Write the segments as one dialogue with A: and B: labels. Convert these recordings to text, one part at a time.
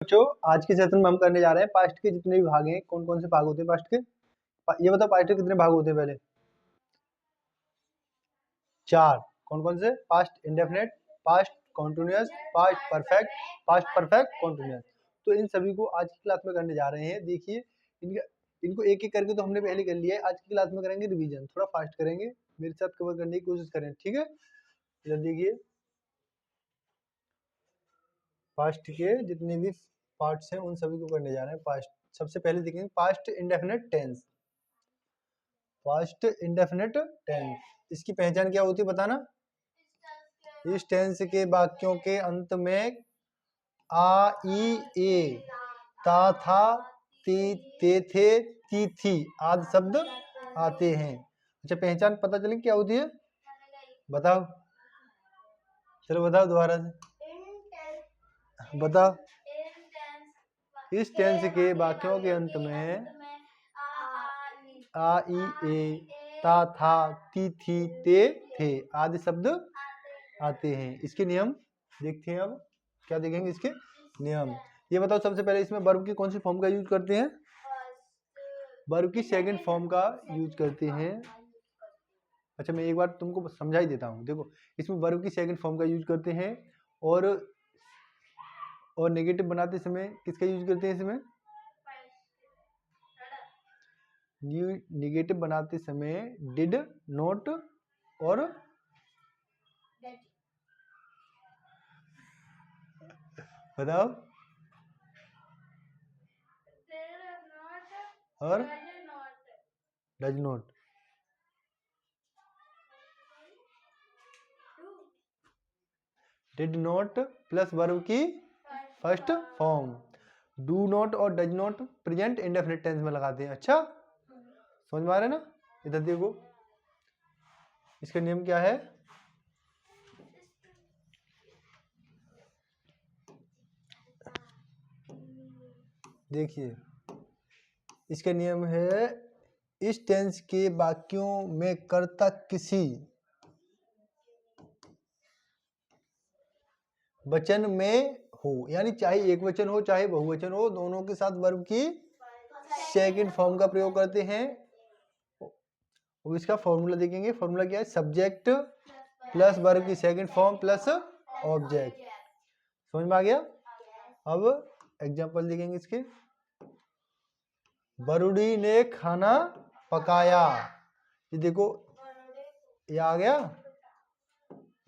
A: बच्चों आज के सेशन में हम करने जा रहे हैं पास्ट के जितने भी भाग हैं। कौन कौन से भाग होते हैं पास्ट के? ये बताओ पास्ट के कितने भाग होते हैं? पहले 4। कौन कौन से? Past indefinite, past continuous, past perfect continuous. तो इन सभी को आज की क्लास में करने जा रहे हैं। देखिए इनको एक एक करके तो हमने पहले कर लिया है। आज की क्लास में करेंगे रिवीजन, थोड़ा फास्ट करेंगे, मेरे साथ कवर करने की कोशिश करें, ठीक है? इधर देखिए पास्ट के जितने भी पार्ट्स हैं उन सभी को करने जा रहे हैं। पास्ट सबसे पहले देखेंगे past indefinite tense. Past indefinite tense, इसकी पहचान क्या होती है बताना? इस टेंस के वाक्यों के अंत में आ, ई, ए, ता, था, ती, ते, थे, ती, थी आदि शब्द आते हैं। अच्छा, पहचान पता चली क्या होती है? बताओ, चलो बताओ दोबारा से बताओ। इस टेंस के वाक्यों के अंत में आ, ई, ए, ता, था, ती, थी, ते, थे आदि शब्द आते हैं। इसके नियम देखते हैं। अब क्या देखेंगे इसके नियम? ये बताओ सबसे पहले इसमें वर्ब की कौन सी फॉर्म का यूज करते हैं? वर्ब की सेकंड फॉर्म का यूज करते हैं। अच्छा, मैं एक बार तुमको समझा ही देता हूँ। देखो इसमें वर्ब की सेकंड फॉर्म का यूज करते हैं और नेगेटिव बनाते समय किसका यूज करते हैं? इसमें नेगेटिव बनाते समय डिड, नॉट और बताओ और does not. Did not plus verb की फर्स्ट फॉर्म। डू नॉट और does not present indefinite tense में लगाते हैं। अच्छा, समझ में आ रहा है ना? इधर देखो इसका नियम क्या है? देखिए इसका नियम है इस टेंस के वाक्यों में कर्ता किसी वचन में हो, यानी चाहे एक वचन हो चाहे बहुवचन हो, दोनों के साथ वर्ब की सेकंड फॉर्म का प्रयोग करते हैं। और इसका फॉर्मूला देखेंगे। फॉर्मूला क्या है? सब्जेक्ट प्लस वर्ब की सेकंड फॉर्म प्लस ऑब्जेक्ट। समझ में आ गया? अब एग्जांपल देखेंगे इसके। वरुणी ने खाना पकाया। ये देखो ये आ गया।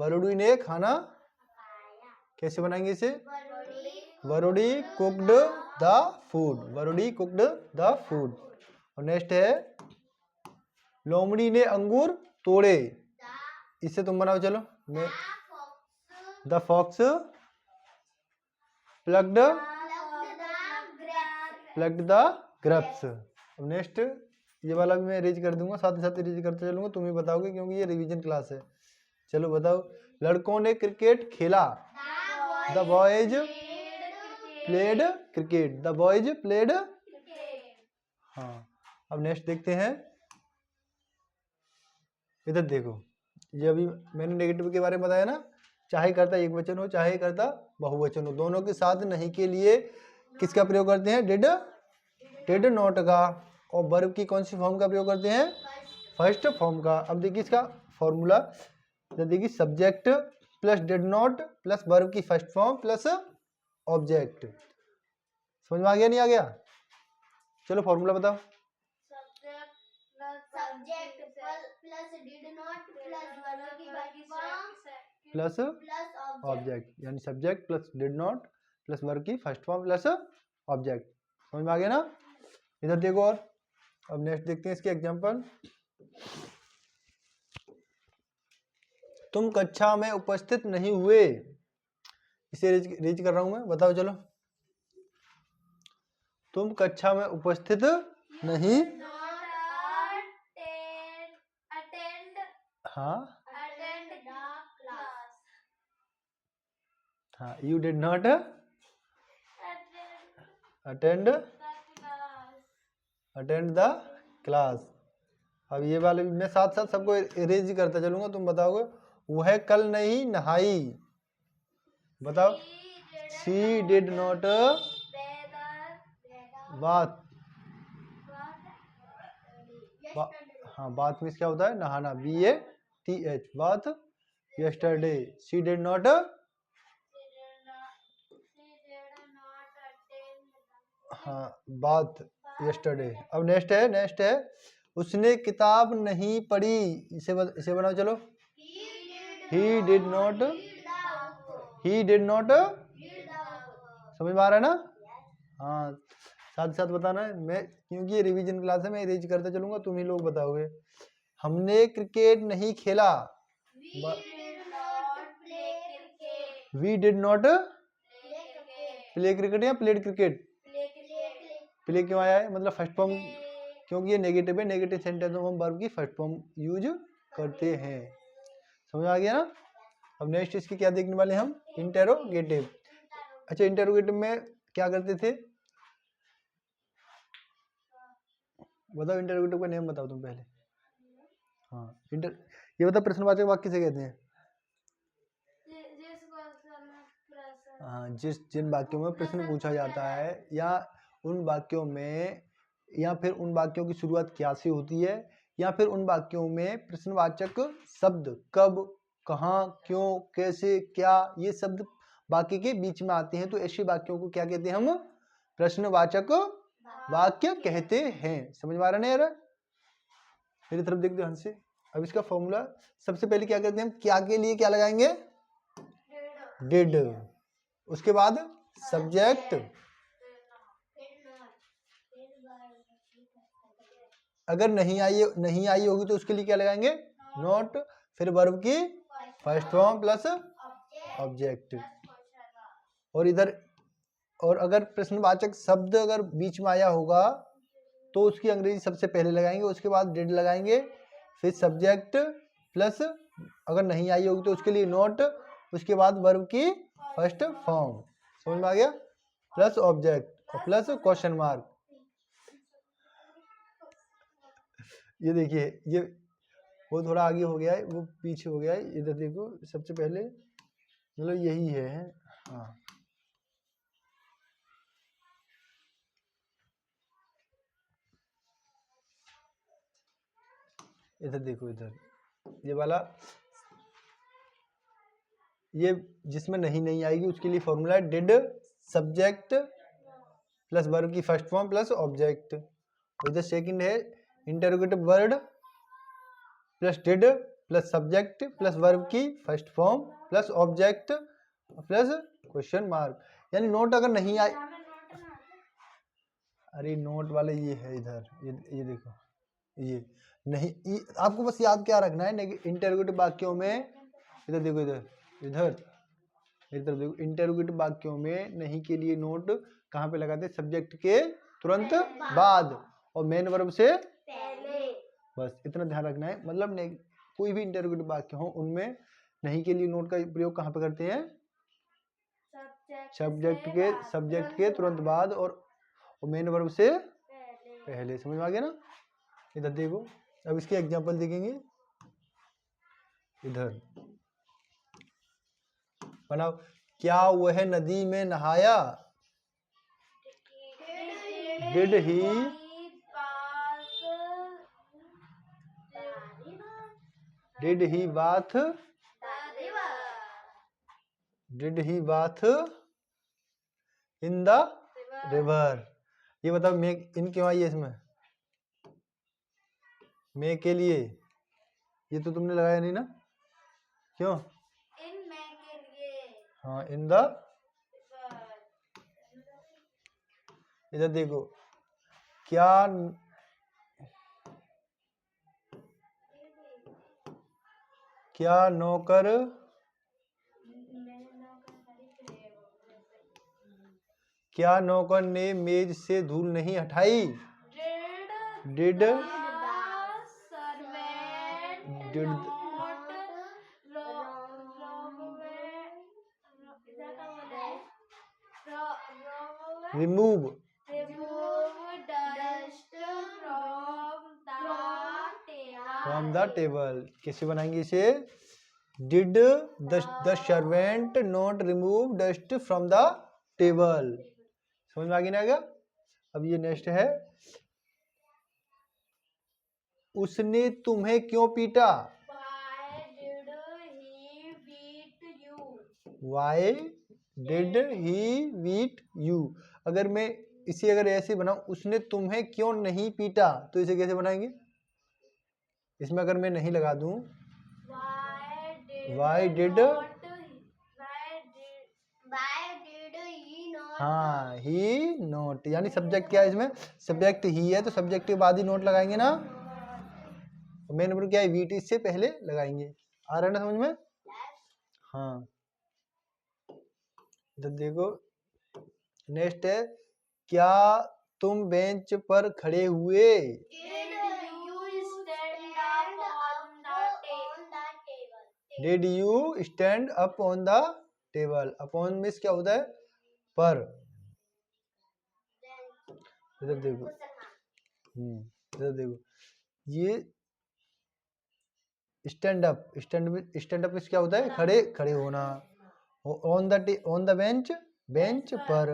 A: वरुणी ने खाना कैसे बनाएंगे इसे? Varuni cooked the food. Varuni cooked the food. और नेक्स्ट है लोमड़ी ने अंगूर तोड़े। इससे तुम बनाओ, चलो। The fox plucked the grapes. Next ये वाला भी मैं रेज कर दूंगा, साथ ही साथ रेज करते चलूंगा, तुम ही बताओगे क्योंकि ये रिवीजन क्लास है। चलो बताओ। लड़कों ने क्रिकेट खेला। The boys played cricket. The boys played. हाँ, अब नेक्स्ट देखते हैं। इधर देखो, ये अभी मैंने नेगेटिव के बारे में बताया ना। चाहे करता एक वचन हो चाहे करता बहुवचन हो, दोनों के साथ नहीं के लिए किसका प्रयोग करते हैं? डिड नॉट का। और वर्ब की कौन सी फॉर्म का प्रयोग करते हैं? फर्स्ट फॉर्म का। अब देखिए इसका फॉर्मूला। देखिए subject plus did not plus verb की फर्स्ट फॉर्म प्लस ऑब्जेक्ट। समझ में आ गया नहीं आ गया? चलो फॉर्मूला बताओ। Subject plus did not plus verb की फर्स्ट फॉर्म प्लस ऑब्जेक्ट, यानी subject plus did not plus verb की फर्स्ट फॉर्म प्लस ऑब्जेक्ट। समझ में आ गया ना? इधर देखो। और अब नेक्स्ट देखते हैं इसके एग्जांपल। तुम कक्षा में उपस्थित नहीं हुए। इसे रीच कर रहा हूं मैं, बताओ चलो। तुम कक्षा में उपस्थित नहीं। हाँ, you did not attend the class. अब ये वाले मैं साथ साथ सबको इरेज करता चलूंगा, तुम बताओगे। वह कल नहीं नहाई। बताओ। शी डिड नॉट बाथ, हाँ बाथ मीन्स क्या होता है, नहाना, BATH, bath. Yesterday she did not, हाँ बाथ यस्टरडे। अब नेक्स्ट है उसने किताब नहीं पढ़ी, इसे बनाओ चलो। ही डिड नॉट, समझ में आ रहा है ना? हाँ साथ साथ बताना है, मैं क्योंकि ये रिवीजन क्लास है, मैं रिवीज करते चलूंगा, तुम ही लोग बताओगे। हमने क्रिकेट नहीं खेला, we did not play cricket या प्लेड क्रिकेट, प्ले क्यों आया है, मतलब फर्स्ट फॉर्म, क्योंकि ये नेगेटिव है, नेगेटिव सेंटेंस में हम वर्ब की फर्स्ट फॉर्म यूज करते हैं। समझ आ गया ना? अब नेक्स्ट इसकी क्या देखने वाले हम, इंटेरोगेटिव। अच्छा इंटेरोगेटिव में क्या करते थे, बताओ इंटेरोगेटिव का नेम बताओ तुम पहले। हाँ ये बताओ प्रश्नवाचक वाक्य किसे कहते हैं? हाँ जिन वाक्यों में प्रश्न पूछा जाता है, या उन वाक्यों में, या फिर उन वाक्यों की शुरुआत क्या से होती है, या फिर उन वाक्यों में प्रश्नवाचक शब्द कब, कहाँ, क्यों, कैसे, क्या, ये शब्द वाक्य के बीच में आते हैं, तो ऐसे वाक्यों को क्या कहते हैं, हम प्रश्नवाचक वाक्य कहते हैं। समझ में आ रहा है यार? मेरी तरफ देख दो ध्यान से। अब इसका फॉर्मूला सबसे पहले क्या करते हैं, हम क्या के लिए क्या लगाएंगे, डिड, उसके बाद सब्जेक्ट, अगर नहीं आई होगी तो उसके लिए क्या लगाएंगे, नॉट, फिर वर्ब की फर्स्ट फॉर्म प्लस ऑब्जेक्ट, और इधर, और अगर प्रश्नवाचक शब्द अगर बीच में आया होगा तो उसकी अंग्रेजी सबसे पहले लगाएंगे, उसके बाद डिड लगाएंगे, फिर सब्जेक्ट प्लस, अगर नहीं आई होगी तो उसके लिए नॉट, उसके बाद वर्ब की फर्स्ट फॉर्म, समझ में आ गया, प्लस ऑब्जेक्ट और प्लस क्वेश्चन मार्क। ये देखिए ये वो थोड़ा आगे हो गया है, वो पीछे हो गया है, इधर देखो सबसे पहले, मतलब यही है। हाँ इधर देखो, इधर ये वाला, ये जिसमें नहीं आएगी उसके लिए फॉर्मूला है डिड सब्जेक्ट प्लस वर्ब की फर्स्ट फॉर्म प्लस ऑब्जेक्ट। इधर सेकंड है interrogative word plus did plus subject plus verb की first form plus object plus question mark, यानी नोट अगर नहीं आए, अरे नोट वाले ये है इधर, ये देखो, ये नहीं, आपको बस याद क्या रखना है, इंटरोगेटिव वाक्यों में, इधर देखो, इधर देखो, इंटरोगेटिव वाक्यों में नहीं के लिए नोट कहाँ पे लगाते हैं, सब्जेक्ट के तुरंत बाद और मेन वर्ब से पहले, बस इतना ध्यान रखना है। मतलब कोई भी इंटरोगेटिव वाक्य हो उनमें नहीं के लिए नोट का प्रयोग कहाँ पे करते हैं, सब्जेक्ट के तुरंत बाद और मेन वर्ब से पहले। समझ में आ गया ना? इधर देखो, अब इसके एग्जांपल देखेंगे, इधर बनाओ, क्या वह नदी में नहाया, did he bath, in the river. ये बताओ मे इन क्यों आई है इसमें, मे के लिए, ये तो तुमने लगाया नहीं ना, क्यों, इन मे के लिए, हाँ इन द, इधर देखो, क्या नौकर ने मेज से धूल नहीं हटाई, did remove from the table. कैसे बनाएंगे इसे, did the servant not remove dust from the table. समझ में आ गया? अब ये नेक्स्ट है, उसने तुम्हें क्यों पीटा? Why did he beat you? अगर मैं इसे अगर ऐसे बनाऊं, उसने तुम्हें क्यों नहीं पीटा, तो इसे कैसे बनाएंगे? इसमें अगर मैं नहीं लगा दूं, why did हाँ ही नोट, यानी सब्जेक्ट क्या है इसमें? सब्जेक्ट ही है, तो सब्जेक्ट के बाद ही नोट लगाएंगे ना। मेन वर्ब क्या है? वीट, इससे पहले लगाएंगे। आ रहा है ना समझ में? हाँ, इधर देखो नेक्स्ट है, क्या तुम बेंच पर खड़े हुए? Did you stand up on the table? Upon means क्या होता है? पर। इधर देखो, इधर देखो, ये stand up, stand up means क्या होता है? खड़े खड़े होना। ऑन द बेंच, बेंच पर।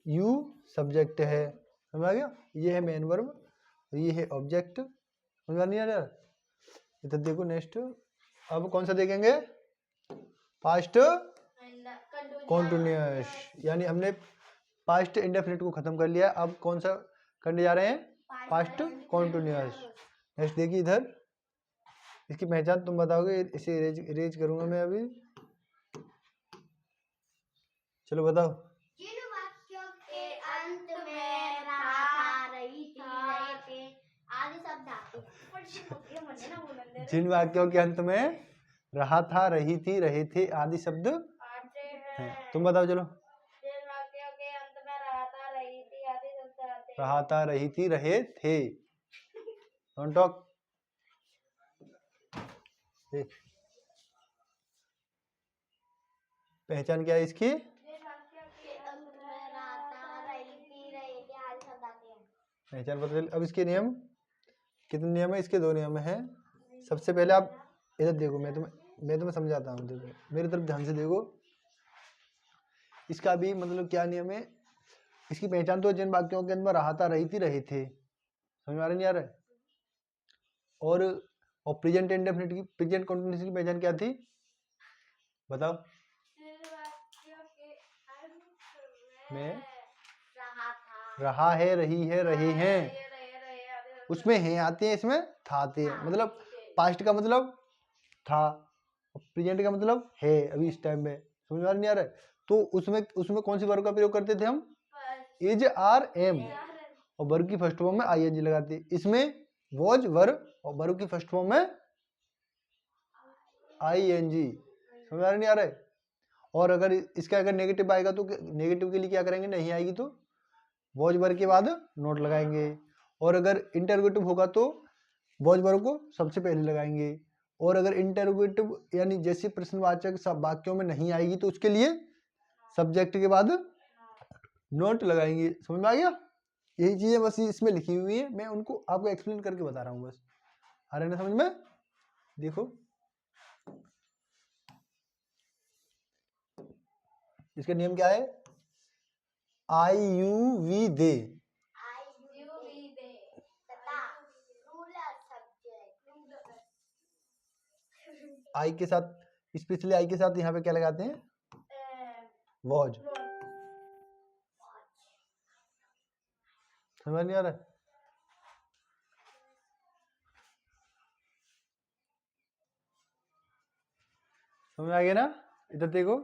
A: यू सब्जेक्ट है, समझ आ गया? ये है मेन वर्ब, ये है ऑब्जेक्ट। समझ नहीं आ रहा? इधर देखो नेक्स्ट, अब कौन सा देखेंगे? पास्ट कॉन्टिन्यूअस, यानी हमने पास्ट इंडेफिनिट को खत्म कर लिया। अब कौन सा करने जा रहे हैं? Past continuous. नेक्स्ट देखिए इधर, इसकी पहचान तुम बताओगे, इसे इरेज करूंगा मैं अभी। चलो बताओ।
B: जिन वाक्यों के अंत में रहा था, रही थी, रहे थे आदि शब्द आते हैं।
A: जिन वाक्यों के अंत में रहा था, रही थी, रहे थे आदि शब्द हैं। तुम बताओ चलो।
B: जिन वाक्यों के अंत में रहा था, रही थी आदि शब्द आते हैं।
A: रहा था, रही थी, रहे थे। Don't talk. पहचान क्या है इसकी? पहचान पता चल। अब इसके नियम कितने नियम है? इसके 2 नियम हैं। सबसे पहले आप इधर देखो, मैं तुम्हें समझाता हूँ। देखो मेरी तरफ ध्यान से देखो, इसका भी मतलब क्या नियम है। इसकी पहचान तो जिन वाक्यों के अंदर रहा था, रही थी, रहे थे, समझ में आ रहा नहीं आ रहा है? और प्रेजेंट इंडेफिनिट की, प्रेजेंट कंटिन्यूअस की पहचान क्या थी? बताओ। में रहा है, रही है, रहे हैं, उसमें हैं आते हैं, इसमें था आते हैं। मतलब पास्ट का मतलब था, प्रेजेंट का मतलब है अभी इस टाइम में। समझ में नहीं आ रहा है? तो उसमें कौन सी वर्ब का प्रयोग करते थे हम? इज, आर, एम, और वर्ब की फर्स्ट फॉर्म में आईएनजी लगाते। इसमें वॉज वर्ब और वर्ब की फर्स्ट फॉर्म में आईएनजी। समझ में नहीं आ रहा है? और अगर इसका अगर नेगेटिव आएगा तो नेगेटिव के लिए क्या करेंगे? नहीं आएगी तो वॉज वर्ब के बाद नोट लगाएंगे। और अगर इंटरोगेटिव होगा तो वॉज वर्ब को सबसे पहले लगाएंगे। और अगर इंटरोगेटिव यानी जैसे प्रश्नवाचक सब वाक्यों में नहीं आएगी तो उसके लिए सब्जेक्ट के बाद नोट लगाएंगे। समझ में आ गया? यही चीजें बस इसमें लिखी हुई है, मैं उनको आपको एक्सप्लेन करके बता रहा हूँ बस। आ रहा है ना समझ में? देखो इसका नियम क्या है? आई यू वी दे, आई के साथ, स्पेशली आई के साथ यहाँ पे क्या लगाते हैं? वॉज। समझ नहीं आ रहा है? समझ आ गया ना? इधर देखो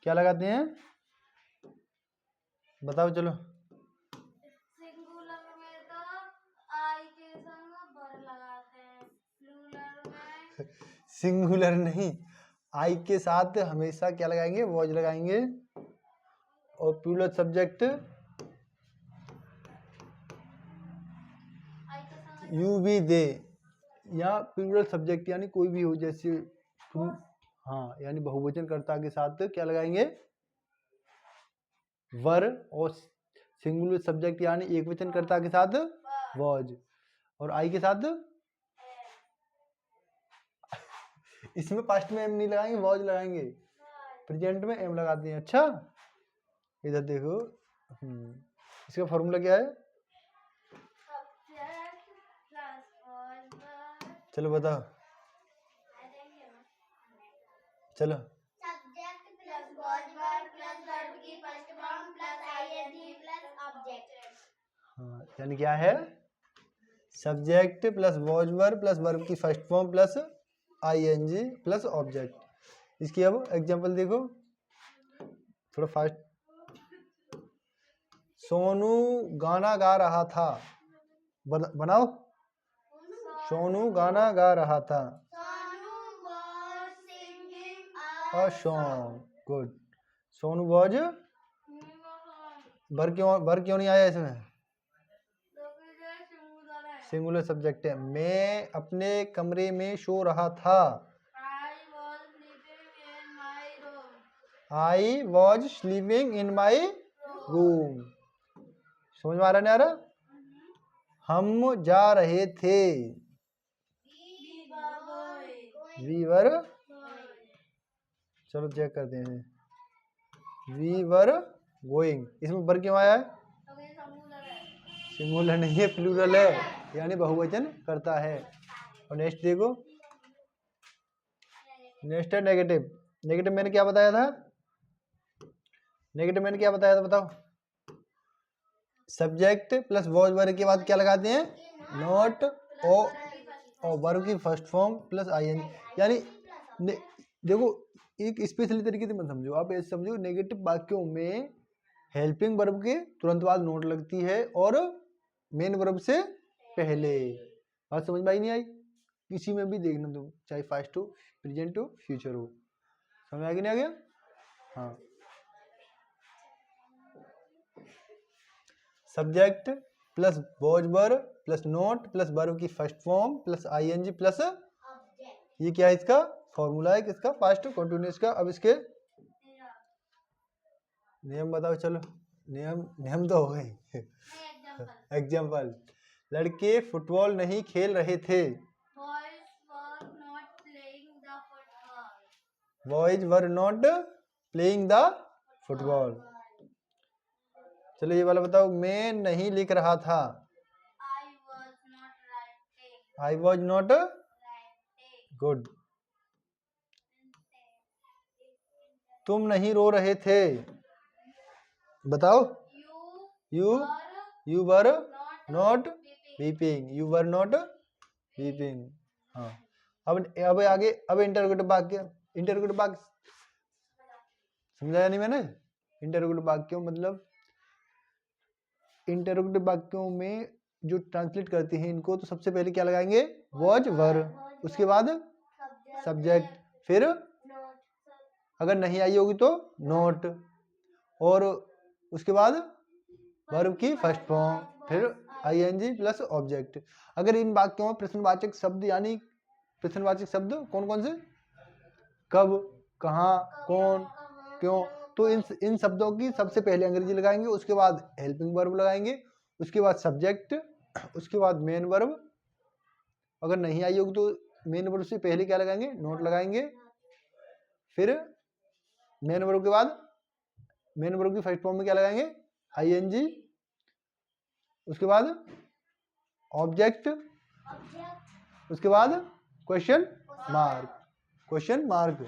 A: क्या लगाते हैं, बताओ चलो।
B: सिंगुलर में तो आई के संग वर लगाते हैं, प्लूरल में
A: सिंगुलर नहीं, आई के साथ हमेशा क्या लगाएंगे? वॉज लगाएंगे। और प्लूरल सब्जेक्ट यू भी दे, या प्लूरल सब्जेक्ट यानी कोई भी हो, जैसे तुम, हाँ, यानी बहुवचन कर्ता के साथ क्या लगाएंगे? वर। और सिंगुलर सब्जेक्ट यानी एक वचन कर्ता के साथ वॉज। और आई के साथ इसमें पास्ट में एम नहीं लगाएंगे, वॉज लगाएंगे। प्रेजेंट में एम लगाते हैं। अच्छा इधर देखो, इसका फॉर्मूला क्या है? चलो बताओ, चलो।
B: Subject plus was verb plus verb की first form plus ING plus object.
A: हाँ, यानी क्या है? Subject plus was verb plus verb की first form plus ING plus object. इसकी अब एग्जांपल देखो, थोड़ा फास्ट। सोनू गाना गा रहा था। बनाओ। सोनू गाना गा रहा था।
B: Sonu was singing
A: a song. Good. Sonu was, भर क्यों नहीं आया इसमें? सिंगुलर सब्जेक्ट है। मैं अपने कमरे में सो रहा था। I was sleeping in my room. समझ में आ रहा नहीं आ रहा? हम जा रहे थे। वी वर, चलो चेक करते हैं। वी वर गोइंग, इसमें वर क्यों आया है? सिंगुलर नहीं है, प्लूरल है, यानी बहुवचन करता है। और नेक्स्ट देखो, नेक्स्ट है नेगेटिव। नेगेटिव मैंने क्या बताया था? नेगेटिव मैंने क्या बताया था बताओ? सब्जेक्ट प्लस वॉज वर्ब के बाद क्या लगाते हैं? नॉट और वर्ब की फर्स्ट फॉर्म प्लस आईएन। यानी देखो, एक स्पेशली तरीके से मत समझो, आप ऐसे समझो, नेगेटिव वाक्यों में हेल्पिंग वर्ब के तुरंत बाद नोट लगती है और मेन वर्ब से पहले। बात समझ में आई नहीं आई? किसी में भी देखना तुम, चाहे फास्ट हो, प्रेजेंट हो, फ्यूचर हो। समझ आ गया नहीं आ गया? हाँ। Subject plus was verb plus not plus verb की first form plus ING plus, ये क्या है? इसका फॉर्मूला है किसका? पास्ट कंटिन्यूअस का। अब इसके नियम बताओ। चलो, नियम तो हो गए। एग्जाम्पल, लड़के फुटबॉल नहीं खेल रहे थे। Boys were not playing the football. चलो ये वाला बताओ, मैं नहीं लिख रहा था। I was not, good. तुम नहीं रो रहे थे। बताओ। You were not weeping. You were not weeping. हाँ। अब आगे, अब इंटररोगेटिव वाक्य। इंटररोगेटिव वाक्य समझाया नहीं मैंने? इंटररोगेटिव वाक्यों मतलब, इंटररोगेटिव वाक्यों में जो ट्रांसलेट करते हैं इनको, तो सबसे पहले क्या लगाएंगे? वॉज वर्ब, उसके बाद सब्जेक्ट, फिर अगर नहीं आई होगी तो नोट, और उसके बाद वर्ब की फर्स्ट फॉर्म, फिर आईएनजी प्लस ऑब्जेक्ट। अगर इन वाक्यों में प्रश्नवाचक शब्द, यानी प्रश्नवाचक शब्द कौन कौन से? कब, कहाँ, कौन, क्यों, तो इन शब्दों की सबसे पहले अंग्रेजी लगाएंगे, उसके बाद हेल्पिंग वर्ब लगाएंगे, उसके बाद सब्जेक्ट, उसके बाद मेन वर्ब। अगर नहीं आई होगी तो मेन वर्ब से पहले क्या लगाएंगे? नोट लगाएंगे, फिर मेन वर्ब के बाद मेन वर्ब की फर्स्ट फॉर्म में क्या लगाएंगे? आईएनजी, उसके बाद ऑब्जेक्ट, उसके बाद क्वेश्चन मार्क। क्वेश्चन मार्क,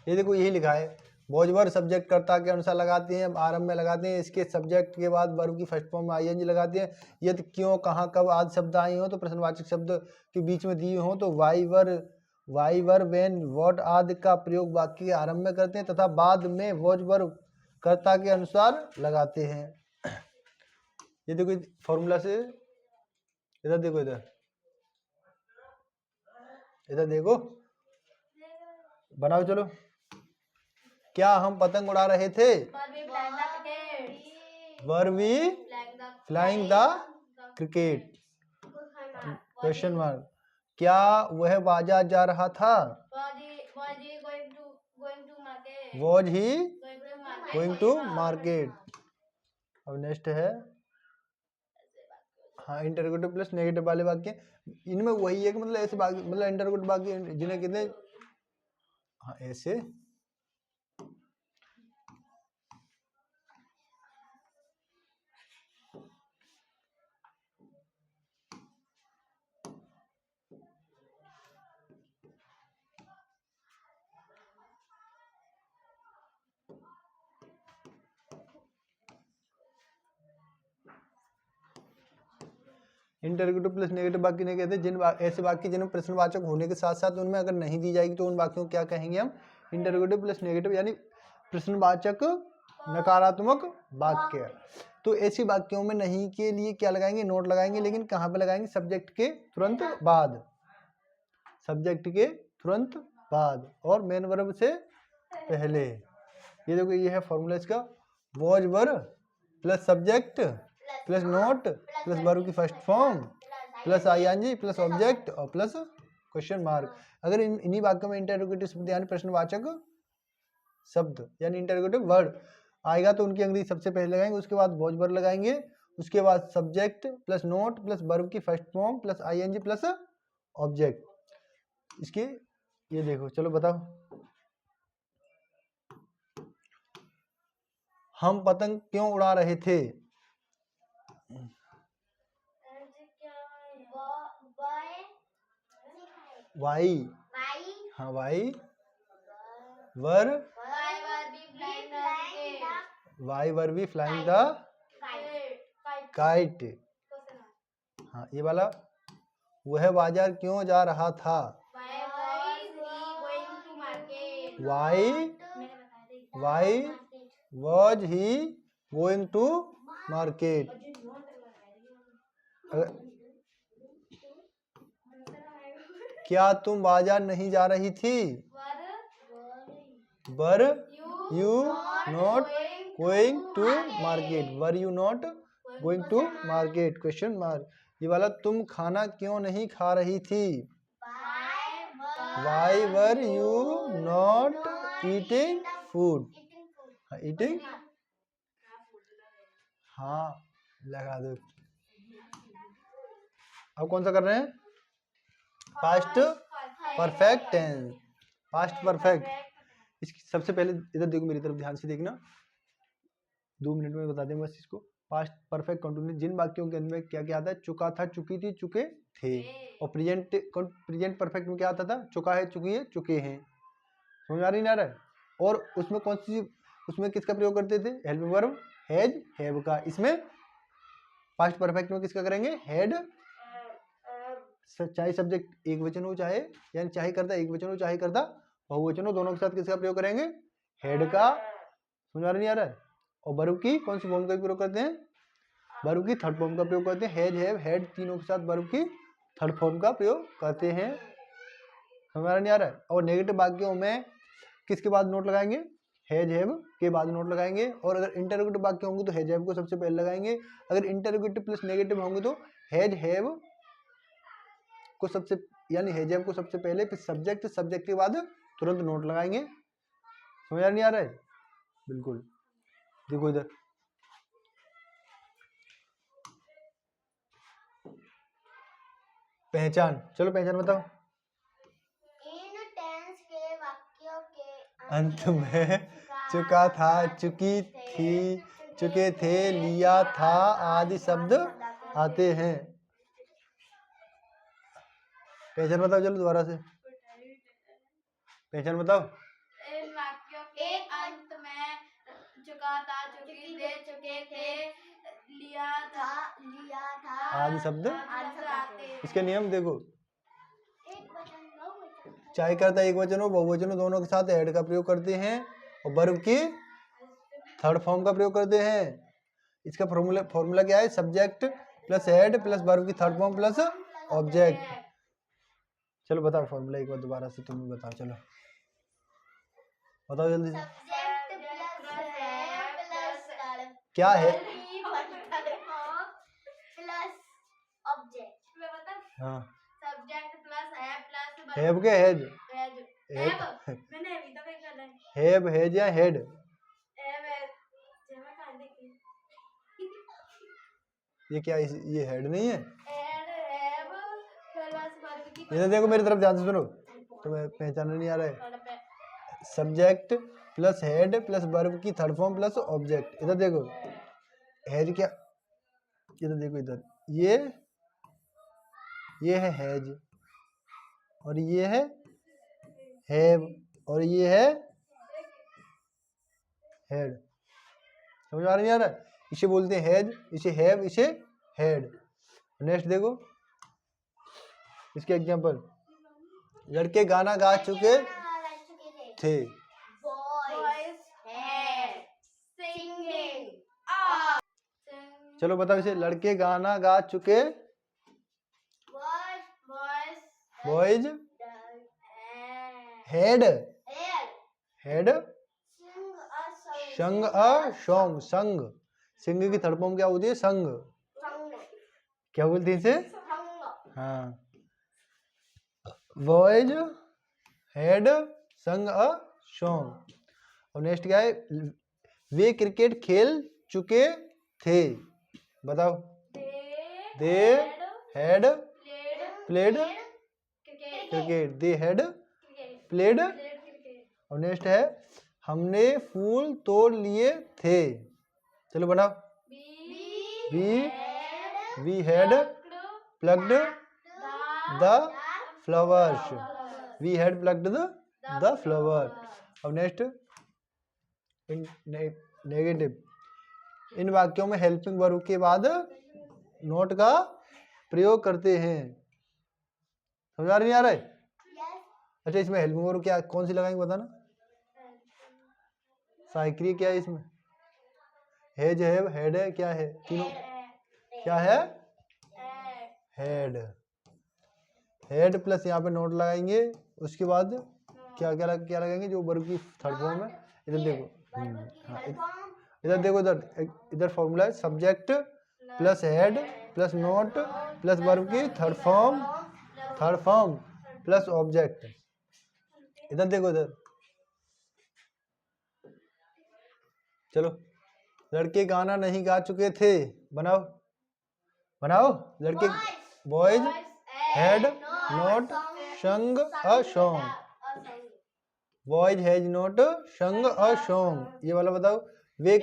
A: ये देखो यही लिखा है। वॉज वर्ब सब्जेक्ट कर्ता के अनुसार लगाते हैं, आरंभ में लगाते हैं, इसके सब्जेक्ट के बाद वर्ब की फर्स्ट फॉर्म में आईएनजी लगाते हैं। यदि क्यों, कहाँ, कब आदि शब्द आए हो तो प्रश्नवाचक शब्द के बीच में दिए हो तो वाई वर व्हेन व्हाट आदि का प्रयोग वाक्य के आरंभ में करते हैं तथा बाद में वॉज वर्ब कर्ता के अनुसार लगाते हैं। ये देखो फॉर्मूला से, इधर देखो, इधर देखो, बनाओ। चलो, क्या हम पतंग उड़ा रहे थे? Were we flying the cricket? Question mark. क्या वह बाजार जा रहा था? Was he going to market? अब नेक्स्ट है, हाँ, इंटररोगेटिव प्लस नेगेटिव वाले वाक्य। इनमें वही है कि मतलब ऐसे वाक्य, मतलब इंटररोगेटिव वाक्य जिन्हें कहते हैं, हाँ ऐसे, इंटरोगेटिव प्लस नेगेटिव वाक्य नहीं कहते ऐसे वाक्य जिनमें प्रश्नवाचक होने के साथ साथ उनमें अगर नहीं दी जाएगी तो उन वाक्यों को क्या कहेंगे हम? इंटरोगेटिव प्लस नेगेटिव, यानी प्रश्नवाचक नकारात्मक वाक्य। तो ऐसी वाक्यों में नहीं के लिए क्या लगाएंगे? नोट लगाएंगे, लेकिन कहाँ पे लगाएंगे? सब्जेक्ट के तुरंत बाद, सब्जेक्ट के तुरंत बाद और मेन वर्ब से पहले। ये देखो, ये है फॉर्मूला इसका, was verb plus subject plus not plus verb की first form plus ING plus object और प्लस क्वेश्चन मार्क। अगर इन्हीं वाक्यों में इंटरोगेटिव शब्द यानी प्रश्नवाचक शब्द यानी इंटरोगेटिव वर्ड आएगा तो उनकी अंग्रेजी सबसे पहले लगाएंगे, उसके बाद वॉज वर्ब लगाएंगे, उसके बाद subject plus not plus verb की first form plus ING plus object. इसके ये देखो, चलो बताओ। हम पतंग क्यों उड़ा रहे थे? वाई, हाँ why were we flying the kite. हाँ ये वाला, वह बाजार क्यों जा रहा था? Why was he going to market. क्या तुम बाजार नहीं जा रही थी? Were you not going to market, were you not going to market question mark. ये वाला, तुम खाना क्यों नहीं खा रही थी? Why were you not eating food, eating, हाँ लगा दो। अब कौन सा कर रहे हैं? Past perfect tense, past perfect. इसकी सबसे पहले इधर देखो, मेरी तरफ ध्यान से देखना, 2 मिनट में बता दें बस इसको। पास्ट परफेक्ट कंटिन्यूस जिन वाक्यों के अंदर क्या क्या आता है? चुका था, चुकी थी, चुके थे। और प्रेजेंट परफेक्ट में क्या आता था? चुका है, चुकी है, चुके हैं। समझ आ रही ना रहा है? और उसमें कौन सी, उसमें किसका प्रयोग करते थे? हेल्प वर्ब हैज हैव का। इसमें पास्ट परफेक्ट में किसका करेंगे? हैड, चाहे सब्जेक्ट एक वचन हो, चाहे यानी चाहे करता एक वचन हो, चाहे करता बहुवचन हो, दोनों के साथ किसका प्रयोग करेंगे? हेड का। समझ आ रहा है? और वर्ब की कौन सी फॉर्म का प्रयोग करते हैं? वर्ब की थर्ड फॉर्म का प्रयोग करते हैं। हैज हैव हेड तीनों के साथ वर्ब की थर्ड फॉर्म का प्रयोग करते हैं। समझ नहीं आ रहा है? और नेगेटिव वाक्यों में किसके बाद नोट लगाएंगे? हैज हैव के बाद नोट लगाएंगे। और अगर इंटरोगेटिव वाक्य होंगे तो हैज हैव को सबसे पहले लगाएंगे। अगर इंटरोगेटिव प्लस नेगेटिव होंगे तो हैज हैव को सबसे, यानी हैज हैव को सबसे पहले, फिर सब्जेक्ट के बाद तुरंत नोट लगाएंगे। समझ नहीं आ रहा है? बिल्कुल। देखो इधर, पहचान, चलो पहचान बताओ।
B: इन टेंस के वाक्यों के
A: अंत में चुका था, चुकी थी, चुके थे, लिया था आदि शब्द आते हैं। पहचान बताओ, चलो दोबारा से पहचान बताओ।
B: इन वाक्यों के अंत में चुका था, चुकी थे, चुके थे, लिया था
A: आदि शब्द
B: आते हैं।
A: इसके नियम देखो,
B: एक वचन, बहुवचन,
A: चाहे करता एक वचन हो, बहुवचन हो, दोनों के साथ ऐड का प्रयोग करते हैं और वर्ब की थर्ड फॉर्म का प्रयोग करते हैं। इसका फॉर्मूला क्या है? Subject plus add plus verb की थर्ड फॉर्म प्लस ऑब्जेक्ट। चलो बताओ फॉर्मूला एक बार दोबारा से, तुम बताओ, चलो बताओ जल्दी से।
B: सब्जेक्ट प्लस है प्लस
A: क्या है?
B: Plus object.
A: हाँ,
B: सब्जेक्ट प्लस है प्लस
A: हैव के हैज,
B: मैंने अभी तक नहीं करना है।
A: हैव हैज या हेड? ये क्या ये हेड नहीं है? ये देखो मेरी तरफ ध्यान से सुनो, तुम्हें पहचानना नहीं आ रहा है। Subject plus had plus verb की थर्ड फॉर्म प्लस ऑब्जेक्ट। इधर देखो, हैज क्या, इधर देखो इधर, ये है हैज और ये है हैव और ये है हेड। समझ आ रहा नहीं आ रहा? इसे बोलते हैं हैज, इसे हैव, इसे हेड। नेक्स्ट देखो इसके एग्जांपल, लड़के गाना गा चुके थे। चलो बताओ इसे, लड़के गाना गा चुके, बॉयज हैड संग अ सॉन्ग, संग, सिंग की थर्ड फॉर्म क्या होती है? संग। क्या बोलते हैं इसे? हाँ, बॉयज हैड संग अ सॉन्ग। और नेक्स्ट क्या है? वे क्रिकेट खेल चुके थे। बताओ। They had played cricket, they had played. और नेक्स्ट है, हमने फूल तोड़ लिए थे। चलो बनाओ। We had plugged the flowers, we had plugged the flower. अब नेक्स्ट नेगेटिव, इन वाक्यों में हेल्पिंग वर्ब के बाद नोट का प्रयोग करते हैं। समझ नहीं आ रहा है? अच्छा, इसमें हेल्पिंग वर्ब क्या, कौन सी लगाएंगे बताना। सहायक क्रिया क्या है इसमें? हैज, हैव, हैड है, क्या है? तीनों क्या है? हैड। हेड प्लस यहाँ पे नोट लगाएंगे, उसके बाद क्या क्या क्या लगाएंगे जो वर्ब की थर्ड फॉर्म है। इधर देखो, हाँ इधर देखो, इधर फॉर्मूला है, subject plus had plus not plus verb की थर्ड फॉर्म प्लस ऑब्जेक्ट। इधर देखो, इधर चलो, लड़के गाना नहीं गा चुके थे। बनाओ। लड़के, बॉयज हैड नॉट संग a song, boys has not संग अ सॉन्ग। ये वाला बताओ। वे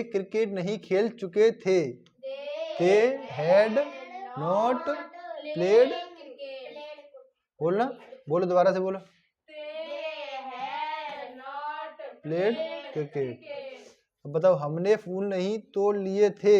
A: क्रिकेट नहीं खेल चुके थे। They had not played. बोलो दोबारा से बोलो। Played cricket. अब बताओ, हमने फूल नहीं तोड़ लिए थे।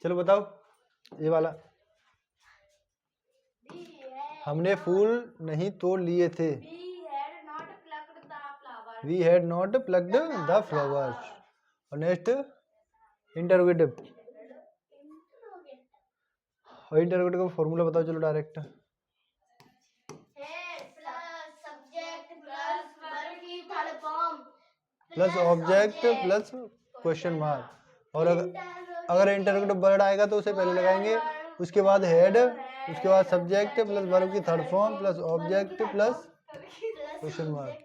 A: चलो बताओ ये वाला, हमने फूल नहीं तोड़ लिए थे। We had not plugged the flowers. और नेक्स्ट इंटरोगेटिव, और इंटरोगेटिव का फॉर्मूला बताओ। चलो direct, plus object plus question mark. और अगर इंटरोगेटिव वर्ड आएगा तो उसे पहले लगाएंगे, उसके बाद हेड, उसके बाद सब्जेक्ट प्लस वर्ब की third form plus object plus question mark.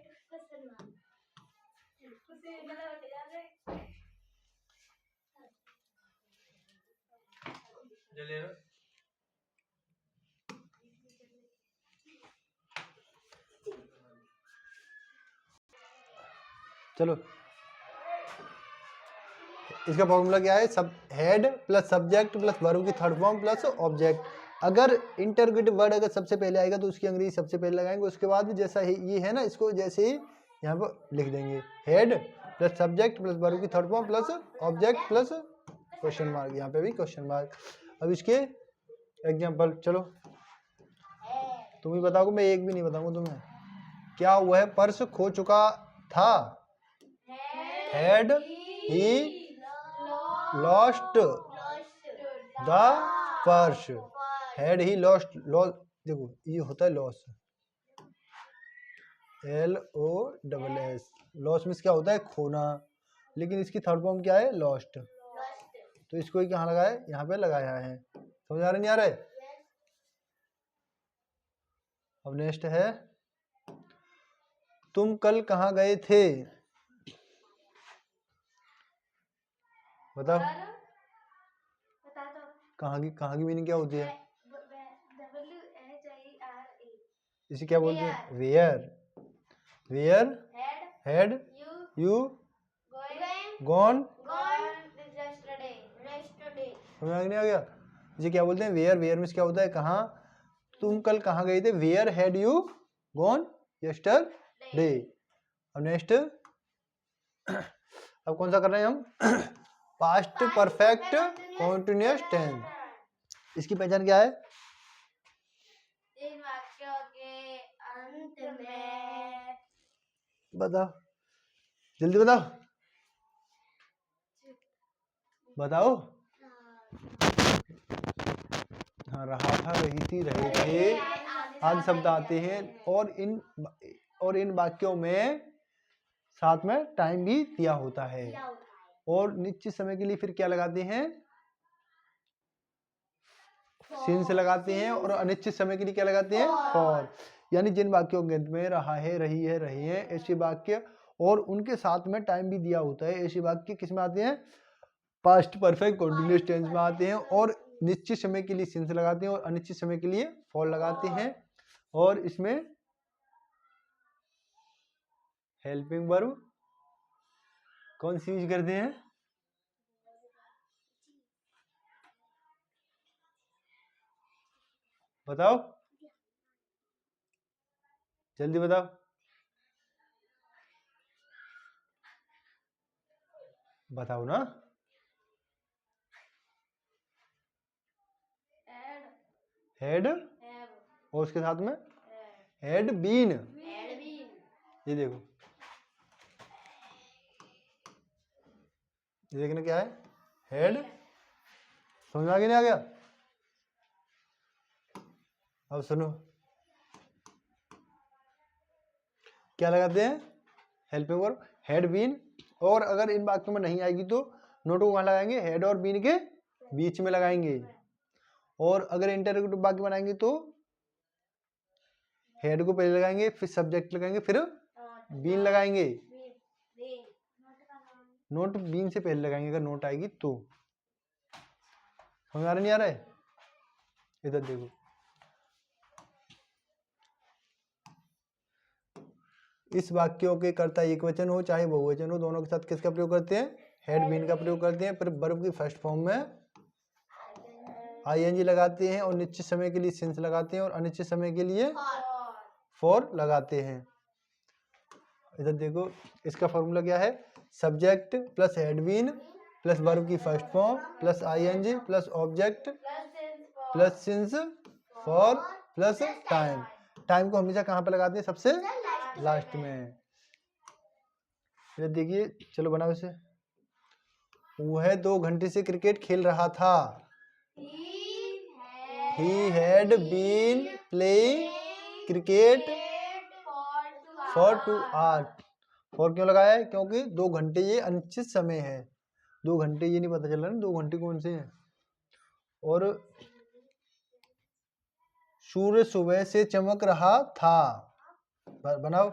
A: चलो, इसका फॉर्मूला क्या है? सब head plus subject plus verb की थर्ड फॉर्म प्लस ऑब्जेक्ट। अगर इंटरोगेटिव वर्ड अगर सबसे पहले आएगा तो उसकी अंग्रेजी सबसे पहले लगाएंगे, उसके बाद जैसा ये है ना, इसको जैसे ही यहाँ पर लिख देंगे, had plus subject plus verb की third form plus object plus question mark, यहाँ पे भी क्वेश्चन मार्क। अब इसके एग्जाम्पल, चलो तुम ही बताओगे, मैं एक भी नहीं बताऊंगा तुम्हें। क्या वह पर्स खो चुका था? Had he lost the purse, had he lost, देखो ये होता है लॉस, LOSS, लॉस मीन्स क्या होता है? खोना, लेकिन इसकी थर्ड फॉर्म क्या है? लॉस्ट। तो इसको कहाँ लगाया? यहाँ पे लगाया है। समझ आ रहा नहीं आ रहा है? अब नेक्स्ट है, तुम कल कहाँ गए थे? बताओ। कहाँ की मीनिंग क्या होती है? इसे क्या बोलते हैं? वेयर हैड यू गॉन समझ में नहीं आ गया? इसे क्या बोलते हैं? वेयर। वेयर मीन्स क्या होता है? कहाँ? तुम कल कहाँ गए थे? Where had you gone yesterday. अब नेक्स्ट, अब कौन सा कर रहे हैं हम? Past perfect continuous tense. इसकी पहचान क्या है?
B: इन वाक्यों के अंत में
A: बताओ, जल्दी बताओ, बताओ। हाँ, रहा था, रही थी, रहे थे आदि शब्द आते हैं और इन वाक्यों में साथ में टाइम भी दिया होता है। और निश्चित समय के लिए फिर क्या लगाते हैं? सिंस लगाते हैं। और अनिश्चित समय के लिए क्या लगाते हैं? फॉर। यानी जिन वाक्यों के अंत में रहा है, रही है, रहे हैं ऐसे वाक्य और उनके साथ में टाइम भी दिया होता है, ऐसे वाक्य किस में आते हैं? पास्ट परफेक्ट कॉन्टिन्यूअस टेंस में आते हैं। और निश्चित समय के लिए सिंस लगाते हैं और अनिश्चित समय के लिए फॉर लगाते हैं। और इसमें हेल्पिंग वर्ब कौन सी यूज करते हैं? बताओ, जल्दी बताओ। बताओ ना। हेड और उसके साथ में हैड बीन। ये देखो, ये देखना क्या है? हेड। समझ में आ गया नहीं आ गया? अब सुनो, क्या लगाते हैं? Helping verb had been. और अगर इन वाक्यों में नहीं आएगी तो नोट को कहाँ लगाएंगे? हेड और बीन के बीच में लगाएंगे। और अगर इंटरोगेटिव वाक्य बनाएंगे तो हेड को पहले लगाएंगे, फिर सब्जेक्ट लगाएंगे, फिर बीन लगाएंगे। नोट बीन से पहले लगाएंगे अगर नोट आएगी तो। समझ आ रहा नहीं आ रहा है? इधर देखो, इस वाक्यों के कर्ता एक वचन हो चाहे बहुवचन हो, दोनों के साथ किसका प्रयोग करते हैं? हेड बीन का प्रयोग करते हैं। फिर वर्ब की फर्स्ट फॉर्म में आईएनजी लगाते हैं और निश्चित समय के लिए सिंस लगाते हैं और अनिश्चित समय के लिए फॉर लगाते हैं। इधर देखो, इसका फॉर्मूला क्या है? Subject plus had been plus verb की first form plus ING plus object plus since for plus time. Time को हमेशा कहाँ पे लगाते हैं? सबसे लास्ट में। ये देखिए, चलो बनाओ इसे। वह 2 घंटे से क्रिकेट खेल रहा था। He had been playing cricket for 2 hours। For क्यों लगाया है? क्योंकि 2 घंटे ये अनिश्चित समय है। 2 घंटे ये नहीं पता चल रहा ना 2 घंटे कौन से हैं। और सूर्य सुबह से चमक रहा था। बनाओ।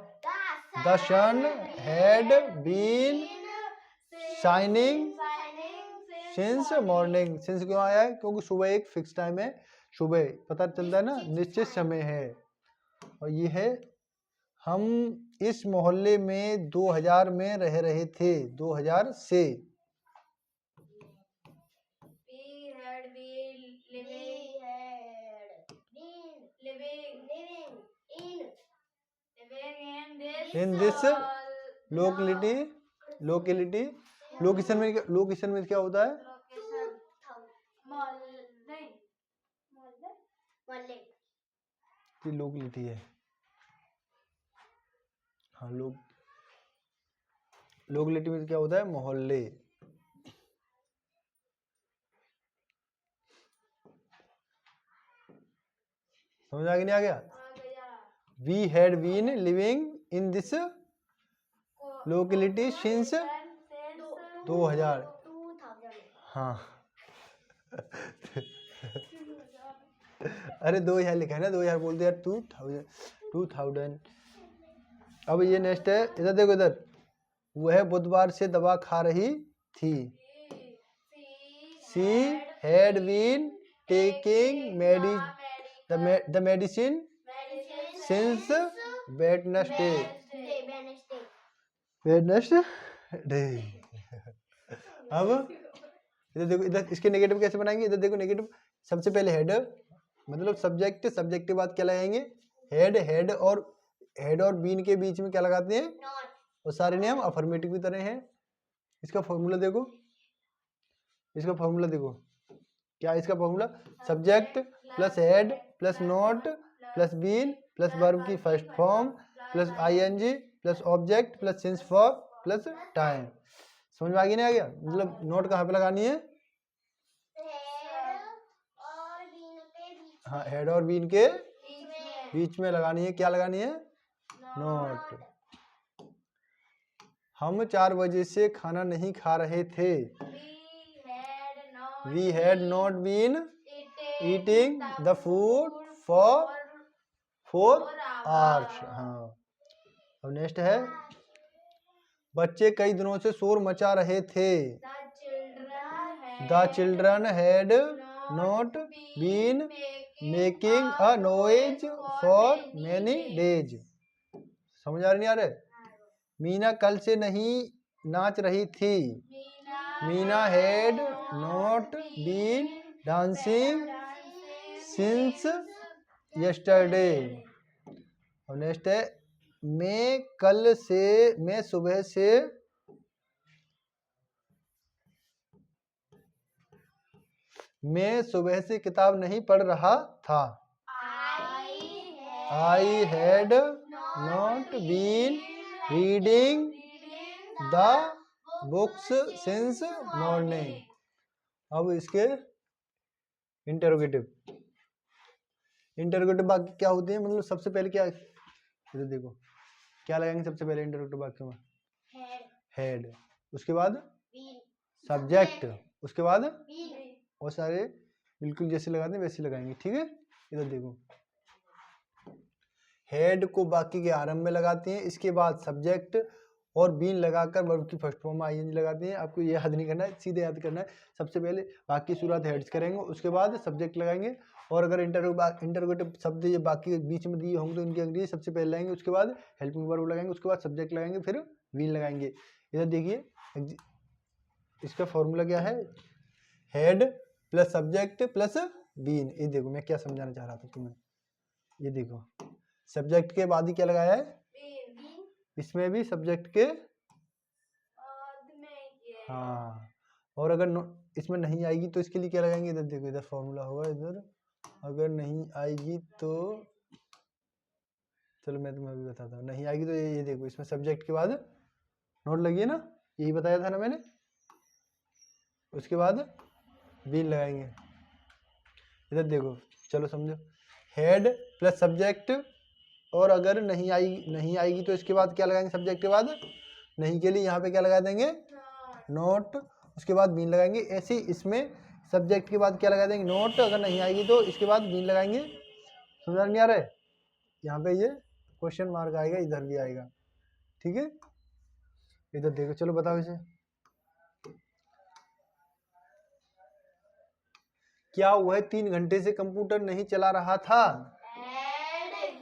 A: The sun had been shining since morning। since क्यों आया है? क्योंकि सुबह एक फिक्स टाइम है। सुबह पता चलता है ना, निश्चित समय है। और ये है, हम इस मोहल्ले में 2000 में रह रहे थे। 2000 से। In this locality, लोकेशन में क्या होता है? लोकेलिटी है। हाँ, लोकेलिटी में क्या होता है? मोहल्ले। समझ आ गया नहीं आ गया? We had been living in this locality since 2000। हाँ अरे 2000 लिखा है ना, 2000 बोलते यार। 2000। अब ये नेक्स्ट है, इधर देखो इधर। वह बुधवार से दवा खा रही थी। She had been taking the medicine since Wednesday। अब इधर देखो, इधर इसके नेगेटिव कैसे बनाएंगे, इधर देखो नेगेटिव, सबसे पहले हेड मतलब सब्जेक्ट, सब्जेक्ट के बाद क्या लगाएंगे हेड, हेड और बीन के बीच में क्या लगाते हैं
B: नॉट
A: और सारे नियम अफर्मेटिव की तरह हैं। इसका फॉर्मूला देखो, इसका फॉर्मूला देखो, क्या है इसका formula, subject plus had plus not plus been plus verb की first form plus ING plus object plus since for plus time. समझ में आ गया नहीं आ गया, मतलब नोट कहाँ पे लगानी है, हाँ हेड और बीन के बीच में लगानी है, क्या लगानी है नोट। हम 4 बजे से खाना नहीं खा रहे थे, we had not been eating the food for 4 hours. हाँ, अब नेक्स्ट है, बच्चे कई दिनों से शोर मचा रहे थे, the children had not been making a noise for many days. समझ आ रही नहीं आ रहे, मीना कल से नहीं नाच रही थी, Meena had not been dancing since yesterday. और नेक्स्ट है, मैं सुबह से किताब नहीं पढ़ रहा था, I had not been reading the books since morning. अब इसके इंटरोगेटिव वाक्य क्या होते हैं, मतलब सबसे पहले क्या, इधर देखो क्या लगाएंगे सबसे पहले इंटरोगेटिव वाक्य में, हेड, उसके बाद सब्जेक्ट, उसके बाद और सारे बिल्कुल जैसे लगाते हैं वैसे लगाएंगे, ठीक है। इधर देखो हेड को वाक्य के आरंभ में लगाते हैं, इसके बाद सब्जेक्ट और बीन लगाकर वर्ब की फर्स्ट फॉर्म आईएनजी लगाते हैं। आपको ये याद नहीं करना है, सीधे याद करना है, सबसे पहले वाक्य की शुरुआत हेड से करेंगे, उसके बाद सब्जेक्ट लगाएंगे, और अगर इंटरोगेटिव शब्द ये बाकी के बीच में दिए होंगे तो इनकी अंग्रेजी सबसे पहले लगाएंगे, उसके बाद हेल्पिंग वर्ब लगाएंगे, उसके बाद सब्जेक्ट लगाएंगे, फिर बीन लगाएंगे। इधर देखिए इसका फॉर्मूला क्या है, had plus subject plus been. ये देखो मैं क्या समझाना चाह रहा था तुम्हें, ये देखो सब्जेक्ट के बाद ही क्या लगाया है, इसमें भी सब्जेक्ट के, हाँ, और अगर इसमें नहीं आएगी तो इसके लिए क्या लगाएंगे, इधर देखो इधर फॉर्मूला होगा, इधर अगर नहीं आएगी तो चलो मैं तुम्हें अभी बताता हूँ, नहीं आएगी तो ये देखो इसमें सब्जेक्ट के बाद नोट लगी है ना, यही बताया था ना मैंने, उसके बाद बीन लगाएंगे। इधर देखो चलो समझो, हेड प्लस सब्जेक्ट, और अगर नहीं आएगी तो इसके बाद क्या लगाएंगे, सब्जेक्ट के बाद नहीं के लिए यहाँ पे क्या लगा देंगे नोट, उसके बाद बीन लगाएंगे। ऐसे ही इसमें सब्जेक्ट के बाद क्या लगा देंगे नोट, अगर नहीं आएगी तो इसके बाद बीन लगाएंगे। समझ नहीं आ रहा है, यहाँ पे ये क्वेश्चन मार्क आएगा, इधर भी आएगा, ठीक है। इधर देखो चलो बताओ इसे, क्या वह 3 घंटे से कंप्यूटर नहीं चला रहा था,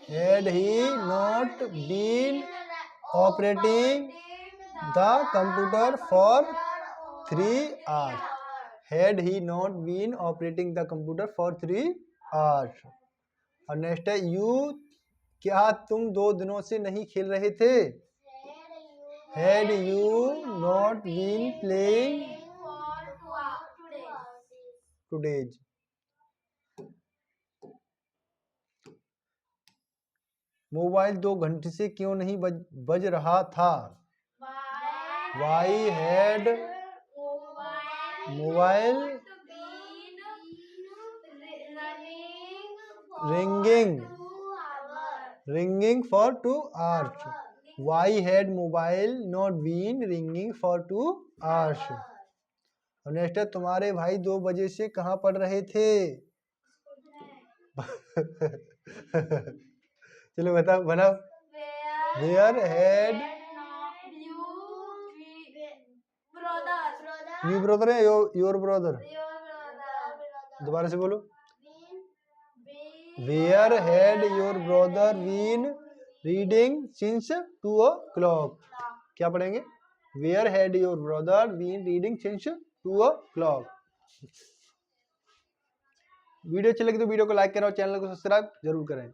A: had he not been operating the computer for 3 hours, had he not been operating the computer for 3 hours. और नेक्स्ट है, क्या तुम 2 दिनों से नहीं खेल रहे थे, had you not been playing today's. Mobile 2 घंटे से क्यों नहीं बज रहा था, why had mobile ringing for 2 hours, why had mobile not been ringing for 2 hours। और नेक्स्ट है, तुम्हारे भाई 2 बजे से कहाँ पढ़ रहे थे, चलो बताओ बनाओ, वेयर हैड यू ब्रदर है योर ब्रदर, दोबारा से बोलो, where had your brother been reading since 2 o'clock। क्या पढ़ेंगे, where had your brother been reading since 2 o'clock। Video अच्छी लगी तो वीडियो को लाइक करें और चैनल को सब्सक्राइब जरूर करें।